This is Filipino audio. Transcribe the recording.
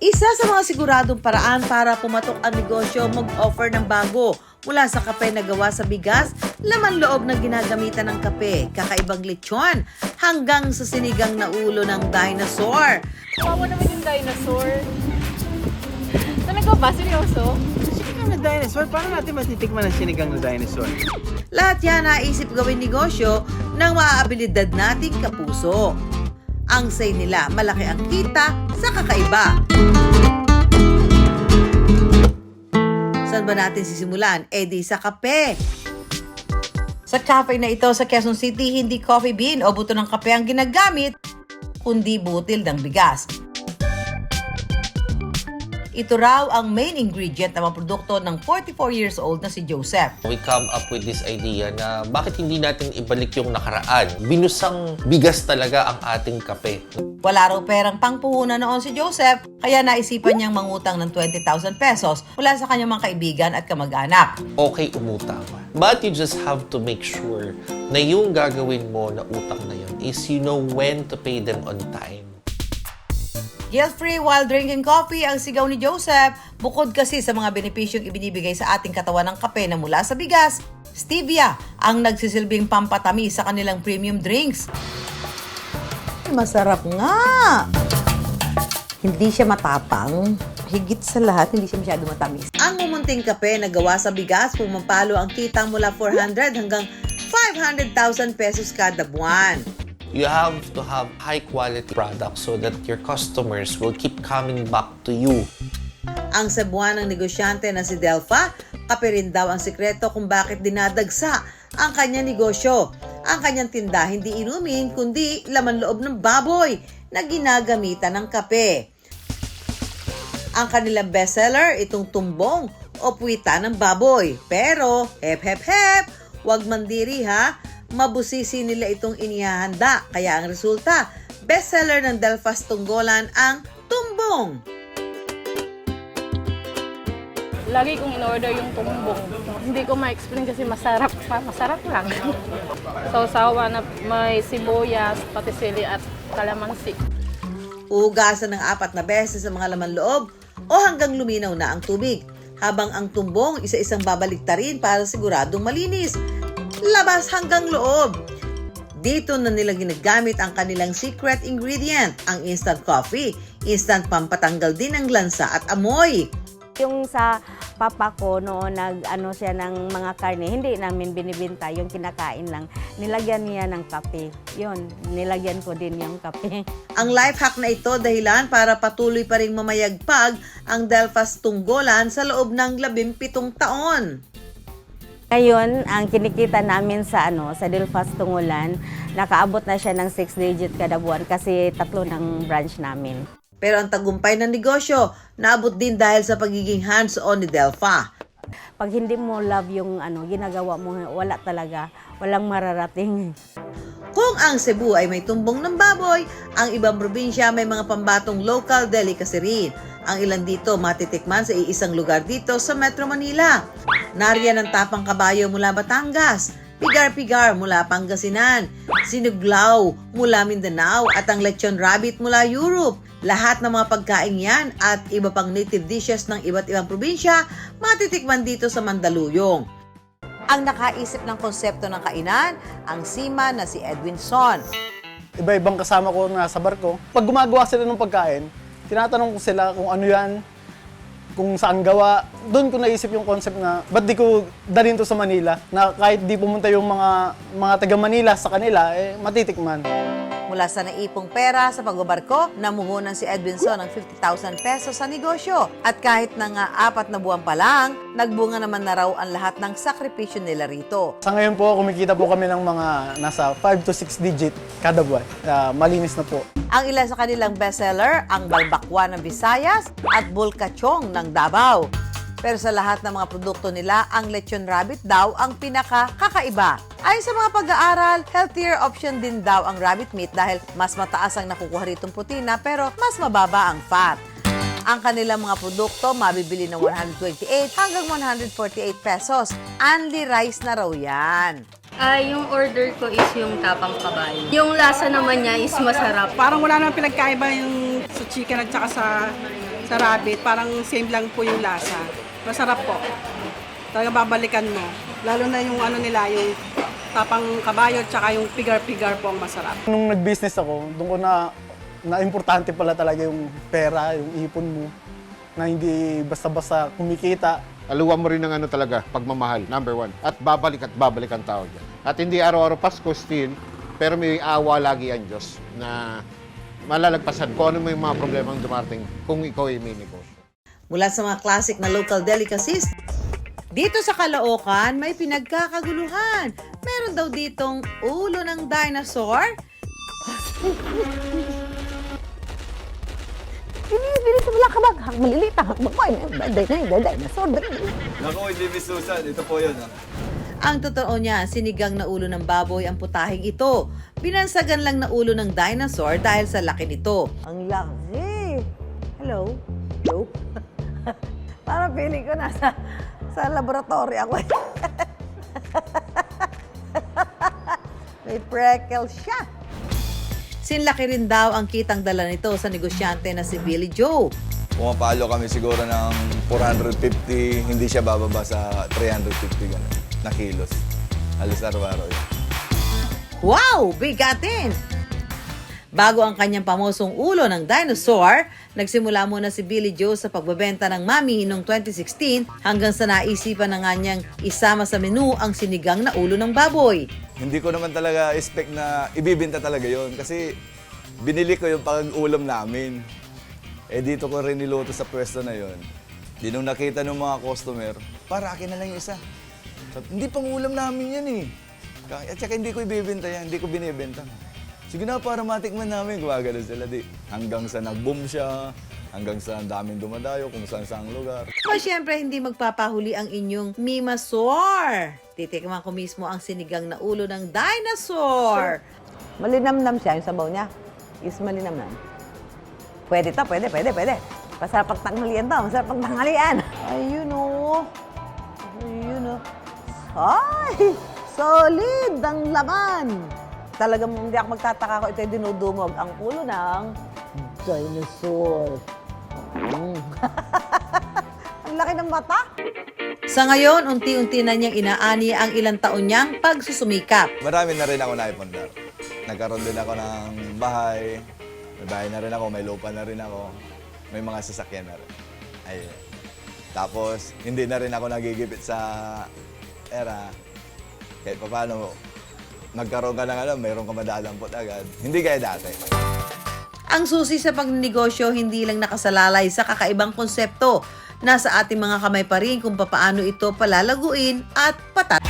Isa sa mga siguradong paraan para pumatok ang negosyo, mag-offer ng bago. Mula sa kape na gawa sa bigas, laman loob na ginagamitan ng kape, kakaibang lechon, hanggang sa sinigang na ulo ng dinosaur. Kawawa naman yung dinosaur. Talaga ba? Seryoso? Sinigang na dinosaur? Paano natin matitikman ang sinigang na dinosaur? Lahat yan naisip gawin negosyo ng maaabilidad nating kapuso. Ang say nila, malaki ang kita sa kakaiba. Saan ba natin sisimulan? Di sa kape. Sa cafe na ito sa Quezon City, hindi coffee bean o buto ng kape ang ginagamit, kundi butil ng bigas. Ito raw ang main ingredient ng mga produkto ng 44 years old na si Joseph. We come up with this idea na bakit hindi natin ibalik yung nakaraan. Binusang bigas talaga ang ating kape. Wala raw perang pangpuhunan noon si Joseph, kaya naisipan niyang mangutang ng 20,000 pesos mula sa kanyang mga kaibigan at kamag-anak. Okay umutang. But you just have to make sure na yung gagawin mo na utang na yun is you know when to pay them on time. Guilt-free while drinking coffee ang sigaw ni Joseph. Bukod kasi sa mga benepisyong ibinibigay sa ating katawan ng kape na mula sa bigas, stevia ang nagsisilbing pampatamis sa kanilang premium drinks. Masarap nga! Hindi siya matapang. Higit sa lahat, hindi siya masyado matamis. Ang mumunting kape na gawa sa bigas, pumapalo ang kita mula 400 hanggang 500,000 pesos kada buwan. You have to have high-quality products so that your customers will keep coming back to you. Ang Cebuanang negosyante na si Delfa, kape rin daw ang sikreto kung bakit dinadagsa ang kanyang negosyo. Ang kanyang tinda hindi inumin kundi laman loob ng baboy na ginagamitan ng kape. Ang kanilang bestseller, itong tumbong o puwita ng baboy. Pero, hep, wag mandiri ha, mabusisi nila itong inihahanda. Kaya ang resulta, bestseller ng Delfas Tunggolan ang tumbong. Lagi kong in-order yung tumbong. Hindi ko ma-explain kasi masarap pa. Masarap lang. Sausawa na may sibuyas, patisili at kalamansi. Uhugasan ng 4 na beses sa mga laman loob o hanggang luminaw na ang tubig. Habang ang tumbong isa-isang babaliktarin para siguradong malinis. Labas hanggang loob. Dito na nila ginagamit ang kanilang secret ingredient, ang instant coffee. Instant pampatanggal din ng lansa at amoy. Yung sa papa ko noon nag-ano siya ng mga karne, hindi namin binibinta, yung kinakain lang. Nilagyan niya ng kape. Yun, nilagyan ko din yung kape. Ang life hack na ito dahilan para patuloy pa ring mamayagpag ang Delfas Tunggolan sa loob ng 17 taon. Ngayon, ang kinikita namin sa sa Delfas Tungulan, nakaabot na siya ng 6 digit kada buwan kasi 3 ng branch namin. Pero ang tagumpay ng negosyo, naabot din dahil sa pagiging hands-on ni Delfa. Pag hindi mo love yung ginagawa mo, wala talaga, walang mararating. Kung ang Cebu ay may tumbong ng baboy, ang ibang probinsya may mga pambatong local delicacy rin. Ang ilan dito matitikman sa iisang lugar dito sa Metro Manila. Nariyan ang tapang kabayo mula Batangas, pigar-pigar mula Pangasinan, sinuglaw mula Mindanao at ang lechon rabbit mula Europe. Lahat ng mga pagkain yan at iba pang native dishes ng iba't ibang probinsya matitikman dito sa Mandaluyong. Ang nakaisip ng konsepto ng kainan, ang seaman na si Edwin Son. Iba-ibang kasama ko na sa barko. Pag gumagawa sila ng pagkain, tinatanong ko sila kung ano yan, kung saan gawa. Doon ko naisip yung concept na, ba't di ko dalhin to sa Manila? Na kahit di pumunta yung mga taga Manila sa kanila, matitikman. Mula sa naipong pera sa pagbabarko, namuhunan si Edwinson ng 50,000 pesos sa negosyo. At kahit na nga 4 na buwan pa lang, nagbunga naman na raw ang lahat ng sakripisyo nila rito. Sa ngayon po, kumikita po kami ng mga nasa 5 to 6 digit kada buwan. Malinis na po. Ang ilan sa kanilang bestseller, ang balbakwa ng Visayas at bulkachong ng Davao. Pero sa lahat ng mga produkto nila, ang lechon rabbit daw ang pinaka-kakaiba. Ayon sa mga pag-aaral, healthier option din daw ang rabbit meat dahil mas mataas ang nakukuha ritong protina pero mas mababa ang fat. Ang kanilang mga produkto mabibili ng 128 hanggang 148 pesos. Only rice na raw yan. Yung order ko is yung tapang kabayo. Yung lasa naman niya is masarap. Parang wala namang pinagkaiba yung sa chicken at saka sa rabbit, parang same lang po yung lasa. Masarap po. Talaga babalikan mo. Lalo na yung ano nila, yung tapang kabayo at saka yung pigar-pigar po ang masarap. Nung nag-business ako, doon ko na importante pala talaga yung pera, yung ipon mo, na hindi basta-basta kumikita. Aluwa mo rin ng ano talaga, pagmamahal, number one. At babalik ang tao dyan. At hindi araw-araw Pasko still, pero may awa lagi ang Diyos na malalagpasan kung ano may mga problemang dumarating kung ikaw ay may negosyo. Mula sa mga classic na local delicacies, dito sa Caloocan may pinagkakaguluhan. Meron daw ditong ulo ng dinosaur. Bilis, wala ka bag. Maliliit ang hakbang. Dinosaur. Naku, hindi Miss Susan. Ito po yun. Ang totoo niya, sinigang na ulo ng baboy ang putahing ito. Binansagan lang na ulo ng dinosaur dahil sa laki nito. Ang laki. Hello? Hello? Parang feeling ko nasa sa laboratory ako. May freckles siya. Sinlaki rin daw ang kitang dala nito sa negosyante na si Billy Joe. Pumapalo kami siguro ng 450, hindi siya bababa sa 350 ganun, na kilos. Alis araw-araw yun. Wow! Bigatin! Bago ang kanyang pamosong ulo ng dinosaur, nagsimula muna si Billy Joe sa pagbebenta ng mami noong 2016 hanggang sa naisipan na nga niyang isama sa menu ang sinigang na ulo ng baboy. Hindi ko naman talaga expect na ibibenta talaga yon kasi binili ko yung pag-ulam namin. Eh dito ko rin niluto sa pwesto na yon. Di nung nakita ng mga customer, para akin na lang yung isa. Hindi pang ulam namin yan eh. At saka hindi ko ibibenta yan, hindi ko binibenta. Sige na, para matikman namin, gumagano sila di. Hanggang sa nag-boom siya, hanggang sa ang daming dumadayo, kung saan-saang lugar. Pero syempre, hindi magpapahuli ang inyong Mimasor. Titikman ko mismo ang sinigang na ulo ng dinosaur. Malinamnam siya, yung sabaw niya. Is malinamnam. Pwede to, pwede. Masarap pagtanghalian to, masarap pagtanghalian. Ayun o. Ay, solid ang laman. Talagang hindi ako magtataka ko ito'y dinudumog ang ulo ng dinosaur. Ang laki ng mata. Sa ngayon, unti-unti na niyang inaani ang ilang taon niyang pagsusumikap. Marami na rin ako naipundar. Nagkaroon din ako ng bahay. May bahay na rin ako, may lupa na rin ako. May mga sasakyan na rin. Ayun. Tapos, hindi na rin ako nagigipit sa era. Kahit pa paano, nagkaroon ka ng mayroon ka madadampot agad. Hindi gaya dati. Ang susi sa pagnegosyo hindi lang nakasalalay sa kakaibang konsepto. Nasa ating mga kamay pa rin kung papaano ito palalaguin at patat.